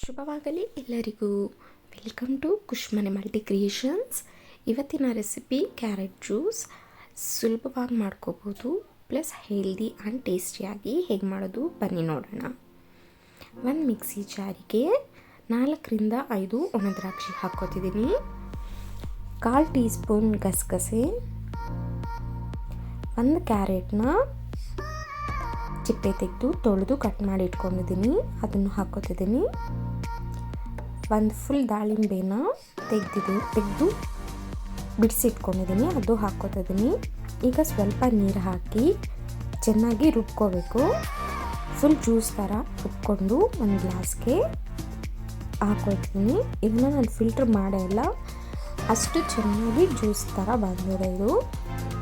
ಶುಭವಾಗಲಿ ಎಲ್ಲರಿಗೂ. Welcome to Kushmane multi creations. ಇವತ್ತಿನ ರೆಸಿಪಿ ಕ್ಯಾರೆಟ್ ಜ್ಯೂಸ್. ಸುಲಭವಾಗಿ ಮಾಡ್ಕೋಬೋದು, ಪ್ಲಸ್ ಹೆಲ್ದಿ ಆ್ಯಂಡ್ ಟೇಸ್ಟಿಯಾಗಿ ಹೇಗೆ ಮಾಡೋದು ಬನ್ನಿ ನೋಡೋಣ. ಒಂದು ಮಿಕ್ಸಿ ಜಾರಿಗೆ 4ರಿಂದ 5 ಒಣದ್ರಾಕ್ಷಿ ಹಾಕ್ಕೋತಿದ್ದೀನಿ, 1/4 ಟೀ ಸ್ಪೂನ್ ಗಸಗಸೆ, 1 ಕ್ಯಾರೆಟ್ನ ಚಿಪ್ಪೆ ತೆಗೆದು ತೊಳೆದು ಕಟ್ ಮಾಡಿ ಇಟ್ಕೊಂಡಿದ್ದೀನಿ, ಅದನ್ನು ಹಾಕ್ಕೋತಿದ್ದೀನಿ. 1 ಫುಲ್ ದಾಳಿಂಬೆನ ತೆಗೆದು ಬಿಡಿಸಿಟ್ಕೊಂಡಿದ್ದೀನಿ, ಅದು ಹಾಕ್ಕೋತಿದ್ದೀನಿ. ಈಗ ಸ್ವಲ್ಪ ನೀರು ಹಾಕಿ ಚೆನ್ನಾಗಿ ರುಬ್ಕೋಬೇಕು. ಫುಲ್ ಜ್ಯೂಸ್ ಥರ ರುಬ್ಕೊಂಡು ಒಂದು ಗ್ಲಾಸ್ಗೆ ಹಾಕ್ಕೊಳ್ತೀನಿ. ಇದನ್ನು ನಾನು ಫಿಲ್ಟ್ರ್ ಮಾಡೇ ಇಲ್ಲ, ಅಷ್ಟು ಚೆನ್ನಾಗಿ ಜ್ಯೂಸ್ ಥರ ಬಂದಿದೆ ಇದು.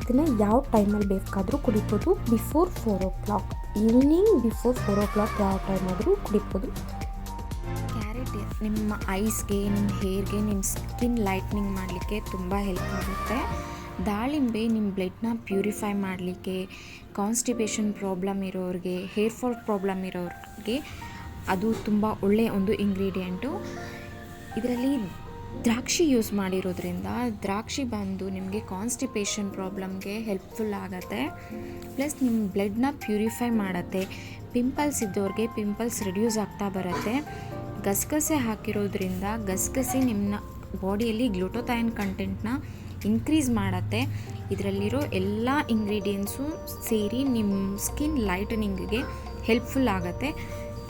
ಇದನ್ನು ಯಾವ ಟೈಮಲ್ಲಿ ಬೇಕಾದರೂ ಕುಡಿಬೋದು. Before 4 o'clock, evening before 4 o'clock ಯಾವ ಟೈಮ್ ಆದರೂ ಕುಡಿಬೋದು. ಕ್ಯಾರೆಟ್ ನಿಮ್ಮ ಐಸ್ಗೆ, ನಿಮ್ಮ ಹೇರ್ಗೆ, ನಿಮ್ಮ ಸ್ಕಿನ್ ಲೈಟ್ನಿಂಗ್ ಮಾಡಲಿಕ್ಕೆ ತುಂಬ ಹೆಲ್ಪ್ ಆಗುತ್ತೆ. ದಾಳಿಂಬೆ ನಿಮ್ಮ ಬ್ಲಡ್ನ ಪ್ಯೂರಿಫೈ ಮಾಡಲಿಕ್ಕೆ, ಕಾನ್ಸ್ಟಿಪೇಷನ್ ಪ್ರಾಬ್ಲಮ್ ಇರೋರಿಗೆ, ಹೇರ್ ಫಾಲ್ ಪ್ರಾಬ್ಲಮ್ ಇರೋರಿಗೆ ಅದು ತುಂಬ ಒಳ್ಳೆಯ ಒಂದು ಇಂಗ್ರೀಡಿಯೆಂಟು. ಇದರಲ್ಲಿ ದ್ರಾಕ್ಷಿ ಯೂಸ್ ಮಾಡಿರೋದ್ರಿಂದ ದ್ರಾಕ್ಷಿ ಬಂದು ನಿಮಗೆ ಕಾನ್ಸ್ಟಿಪೇಷನ್ ಪ್ರಾಬ್ಲಮ್ಗೆ ಹೆಲ್ಪ್ಫುಲ್ ಆಗುತ್ತೆ. ಪ್ಲಸ್ ನಿಮ್ಮ ಬ್ಲಡ್ನ ಪ್ಯೂರಿಫೈ ಮಾಡುತ್ತೆ. ಪಿಂಪಲ್ಸ್ ಇದ್ದವ್ರಿಗೆ ಪಿಂಪಲ್ಸ್ ರಿಡ್ಯೂಸ್ ಆಗ್ತಾ ಬರುತ್ತೆ. ಗಸಗಸೆ ಹಾಕಿರೋದ್ರಿಂದ ಗಸಗಸೆ ನಿಮ್ಮ ಬಾಡಿಯಲ್ಲಿ ಗ್ಲೂಟೋಥೈನ್ ಕಂಟೆಂಟ್ನ ಇನ್ಕ್ರೀಸ್ ಮಾಡುತ್ತೆ. ಇದರಲ್ಲಿರೋ ಎಲ್ಲ ಇಂಗ್ರೀಡಿಯೆಂಟ್ಸು ಸೇರಿ ನಿಮ್ಮ ಸ್ಕಿನ್ ಲೈಟನಿಂಗಿಗೆ ಹೆಲ್ಪ್ಫುಲ್ ಆಗುತ್ತೆ.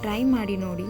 ಟ್ರೈ ಮಾಡಿ ನೋಡಿ.